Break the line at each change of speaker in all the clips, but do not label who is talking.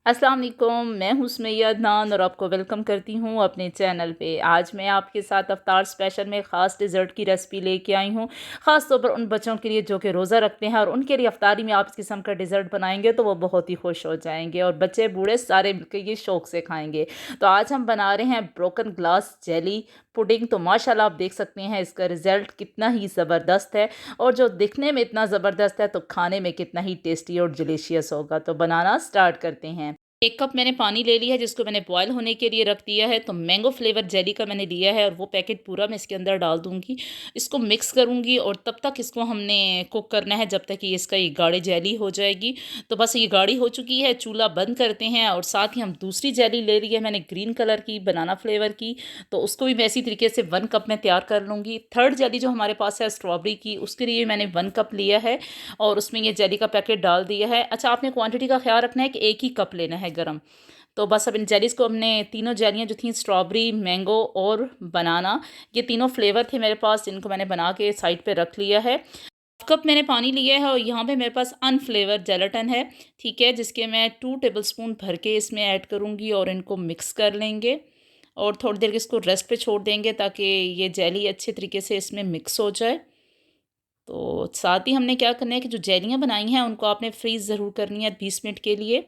अस्सलाम वालेकुम, मैं हूँ सुमैया अदनान और आपको वेलकम करती हूँ अपने चैनल पे। आज मैं आपके साथ अफ्तार स्पेशल में ख़ास डिज़र्ट की रेसिपी लेके आई हूँ। ख़ास तौर पर उन बच्चों के लिए जो कि रोज़ा रखते हैं और उनके लिए अफ्तारी में आप इस किस्म का डिज़र्ट बनाएंगे तो वो बहुत ही खुश हो जाएंगे और बच्चे बूढ़े सारे मिलकर ये शौक़ से खाएंगे। तो आज हम बना रहे हैं ब्रोकन ग्लास जेली पुडिंग। तो माशाल्लाह आप देख सकते हैं इसका रिज़ल्ट कितना ही ज़बरदस्त है और जो दिखने में इतना ज़बरदस्त है तो खाने में कितना ही टेस्टी और डिलीशियस होगा। तो बनाना स्टार्ट करते हैं। 1 कप मैंने पानी ले लिया है जिसको मैंने बॉयल होने के लिए रख दिया है। तो मैंगो फ्लेवर जेली का मैंने लिया है और वो पैकेट पूरा मैं इसके अंदर डाल दूँगी। इसको मिक्स करूँगी और तब तक इसको हमने कुक करना है जब तक कि इसका ये गाढ़ी जेली हो जाएगी। तो बस ये गाढ़ी हो चुकी है, चूल्हा बंद करते हैं और साथ ही हम दूसरी जेली ले ली है मैंने ग्रीन कलर की बनाना फ्लेवर की। तो उसको भी मैं इसी तरीके से 1 कप में तैयार कर लूँगी। थर्ड जेली जो हमारे पास है स्ट्रॉबेरी की, उसके लिए मैंने 1 कप लिया है और उसमें ये जेली का पैकेट डाल दिया है। अच्छा, आपने क्वांटिटी का ख़्याल रखना है कि 1 ही कप लेना है गरम। तो बस अब इन जेलीज़ को हमने तीनों जेलियाँ जो थी स्ट्रॉबेरी, मैंगो और बनाना, ये तीनों फ्लेवर थे मेरे पास जिनको मैंने बना के साइड पे रख लिया है। कप मैंने पानी लिया है और यहाँ पे मेरे पास अनफ्लेवर्ड जेलाटिन है, ठीक है, जिसके मैं 2 टेबलस्पून भर के इसमें ऐड करूँगी और इनको मिक्स कर लेंगे और थोड़ी देर इसको रेस्ट पे छोड़ देंगे ताकि ये जेली अच्छे तरीके से इसमें मिक्स हो जाए। तो साथ ही हमने क्या करना है कि जो जेलियाँ बनाई हैं उनको आपने फ्रीज़ ज़रूर करनी है 20 मिनट के लिए।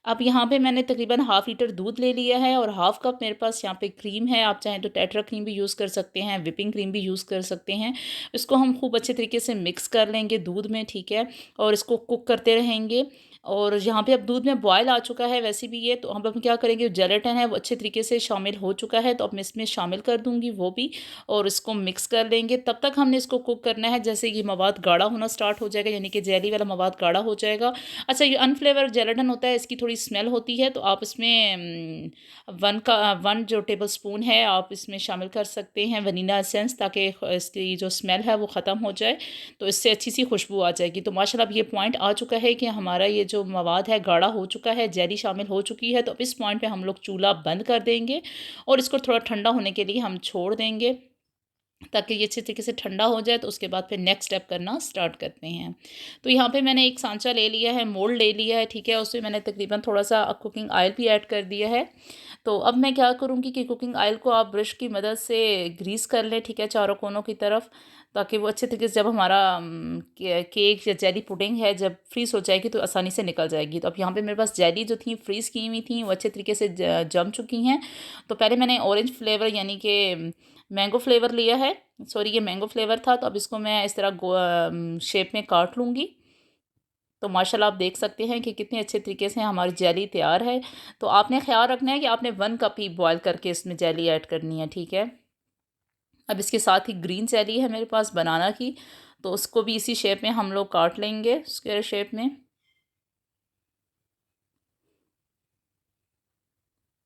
अब यहाँ पे मैंने तकरीबन हाफ़ लीटर दूध ले लिया है और हाफ़ कप मेरे पास यहाँ पे क्रीम है। आप चाहें तो टेट्रा क्रीम भी यूज़ कर सकते हैं, व्हिपिंग क्रीम भी यूज़ कर सकते हैं। इसको हम खूब अच्छे तरीके से मिक्स कर लेंगे दूध में, ठीक है? और इसको कुक करते रहेंगे और यहाँ पे अब दूध में बॉयल आ चुका है वैसे भी ये, तो अब हम क्या करेंगे, जो जेलेटिन है वो अच्छे तरीके से शामिल हो चुका है, तो अब मैं इसमें शामिल कर दूँगी वो भी और इसको मिक्स कर लेंगे। तब तक हमने इसको कुक करना है जैसे ये मवाद गाढ़ा होना स्टार्ट हो जाएगा, यानी कि जेली वाला मवाद गाढ़ा हो जाएगा। अच्छा, ये अनफ्लेवर्ड जेलाटिन होता है, इसकी थोड़ी स्मेल होती है, तो आप इसमें 1 जो टेबलस्पून है आप इसमें शामिल कर सकते हैं वनीला एसेंस, ताकि इसकी जो स्मेल है वो ख़त्म हो जाए, तो इससे अच्छी सी खुशबू आ जाएगी। तो माशाल्लाह अब ये पॉइंट आ चुका है कि हमारा ये जो मवाद है गाढ़ा हो चुका है, जेली शामिल हो चुकी है। तो अब इस पॉइंट पे हम लोग चूल्हा बंद कर देंगे और इसको थोड़ा ठंडा होने के लिए हम छोड़ देंगे ताकि ये अच्छे तरीके से ठंडा हो जाए। तो उसके बाद फिर नेक्स्ट स्टेप करना स्टार्ट करते हैं। तो यहाँ पे मैंने एक सांचा ले लिया है, मोल्ड ले लिया है, ठीक है, उसमें मैंने तकरीबन थोड़ा-सा कुकिंग ऑयल भी ऐड कर दिया है। तो अब मैं क्या करूँगी कि कुकिंग ऑयल को आप ब्रश की मदद से ग्रीस कर लें, ठीक है, चारों कोनों की तरफ, ताकि वो अच्छे तरीके से जब हमारा केक या जेली पुडिंग है जब फ्रीज़ हो जाएगी तो आसानी से निकल जाएगी। तो अब यहाँ पे मेरे पास जेली जो थी फ्रीज़ की हुई थी वो अच्छे तरीके से जम चुकी हैं। तो पहले मैंने ऑरेंज फ्लेवर यानी कि मैंगो फ्लेवर लिया है, सॉरी ये मैंगो फ्लेवर था। तो अब इसको मैं इस तरह शेप में काट लूँगी। तो माशाल्लाह आप देख सकते हैं कि कितने अच्छे तरीके से हमारी जेली तैयार है। तो आपने ख़्याल रखना है कि आपने 1 कप ही बॉयल करके इसमें जेली ऐड करनी है, ठीक है। अब इसके साथ ही ग्रीन जेली है मेरे पास बनाना की, तो उसको भी इसी शेप में हम लोग काट लेंगे, स्क्वायर शेप में।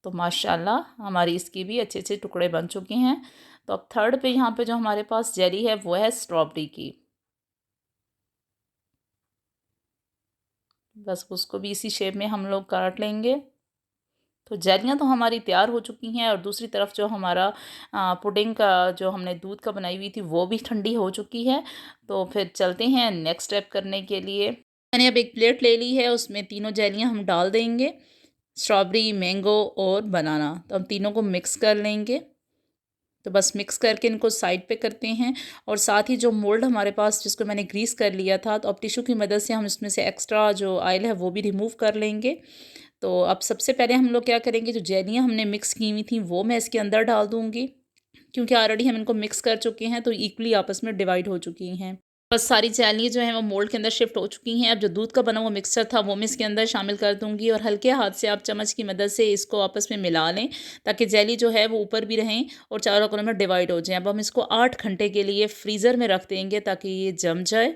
तो माशाल्लाह हमारी इसकी भी अच्छे अच्छे टुकड़े बन चुके हैं। तो अब थर्ड पे यहाँ पे जो हमारे पास जेली है वो है स्ट्रॉबेरी की। बस उसको भी इसी शेप में हम लोग काट लेंगे। तो जेलियाँ तो हमारी तैयार हो चुकी हैं और दूसरी तरफ जो हमारा पुडिंग का जो हमने दूध का बनाई हुई थी वो भी ठंडी हो चुकी है। तो फिर चलते हैं नेक्स्ट स्टेप करने के लिए। मैंने अब एक प्लेट ले ली है, उसमें तीनों जेलियाँ हम डाल देंगे, स्ट्रॉबेरी, मैंगो और बनाना। तो हम तीनों को मिक्स कर लेंगे। तो बस मिक्स करके इनको साइड पे करते हैं और साथ ही जो मोल्ड हमारे पास जिसको मैंने ग्रीस कर लिया था, तो अब टिश्यू की मदद से हम इसमें से एक्स्ट्रा जो ऑयल है वो भी रिमूव कर लेंगे। तो अब सबसे पहले हम लोग क्या करेंगे, जो जेलियाँ हमने मिक्स की हुई थी वो मैं इसके अंदर डाल दूँगी, क्योंकि ऑलरेडी हम इनको मिक्स कर चुके हैं तो इक्वली आपस में डिवाइड हो चुकी हैं। बस सारी जेलियाँ जो हैं वो मोल्ड के अंदर शिफ्ट हो चुकी हैं। अब जो दूध का बना हुआ मिक्सचर था वो मैं इसके अंदर शामिल कर दूँगी और हल्के हाथ से आप चम्मच की मदद से इसको आपस में मिला लें, ताकि जेली जो है वो ऊपर भी रहें और चारों कोनों में डिवाइड हो जाएँ। अब हम इसको 8 घंटे के लिए फ्रीज़र में रख देंगे ताकि ये जम जाए।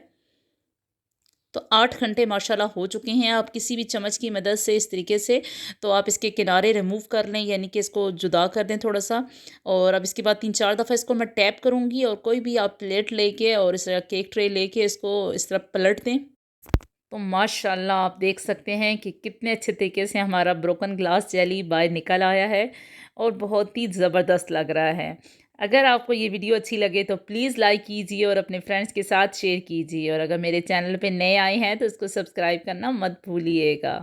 तो 8 घंटे माशाल्लाह हो चुके हैं। आप किसी भी चम्मच की मदद से इस तरीके से तो आप इसके किनारे रिमूव कर लें, यानी कि इसको जुदा कर दें थोड़ा-सा। और अब इसके बाद 3-4 दफ़ा इसको मैं टैप करूँगी और कोई भी आप प्लेट लेके और इस तरह केक ट्रे लेके इसको इस तरह पलट दें। तो माशाल्लाह आप देख सकते हैं कि कितने अच्छे तरीके से हमारा ब्रोकन ग्लास जेली बाहर निकल आया है और बहुत ही ज़बरदस्त लग रहा है। अगर आपको ये वीडियो अच्छी लगे तो प्लीज़ लाइक कीजिए और अपने फ्रेंड्स के साथ शेयर कीजिए और अगर मेरे चैनल पे नए आए हैं तो इसको सब्सक्राइब करना मत भूलिएगा।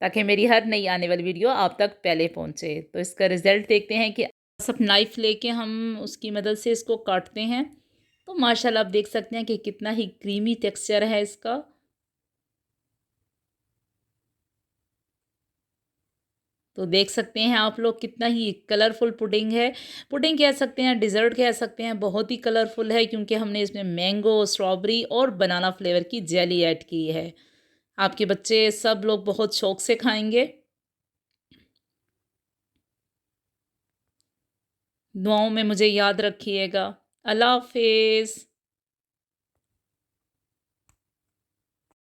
ताकि मेरी हर नई आने वाली वीडियो आप तक पहले पहुंचे। तो इसका रिज़ल्ट देखते हैं कि सब नाइफ़ लेके हम उसकी मदद से इसको काटते हैं, तो माशाल्लाह आप देख सकते हैं कि कितना ही क्रीमी टेक्सचर है इसका। तो देख सकते हैं आप लोग कितना ही कलरफुल पुडिंग है। पुडिंग कह सकते हैं, डिज़र्ट कह सकते हैं, बहुत ही कलरफुल है क्योंकि हमने इसमें मैंगो, स्ट्रॉबेरी और बनाना फ्लेवर की जेली ऐड की है। आपके बच्चे सब लोग बहुत शौक से खाएँगे। दुआओं में मुझे याद रखिएगा। अल्लाह हाफ़िज़।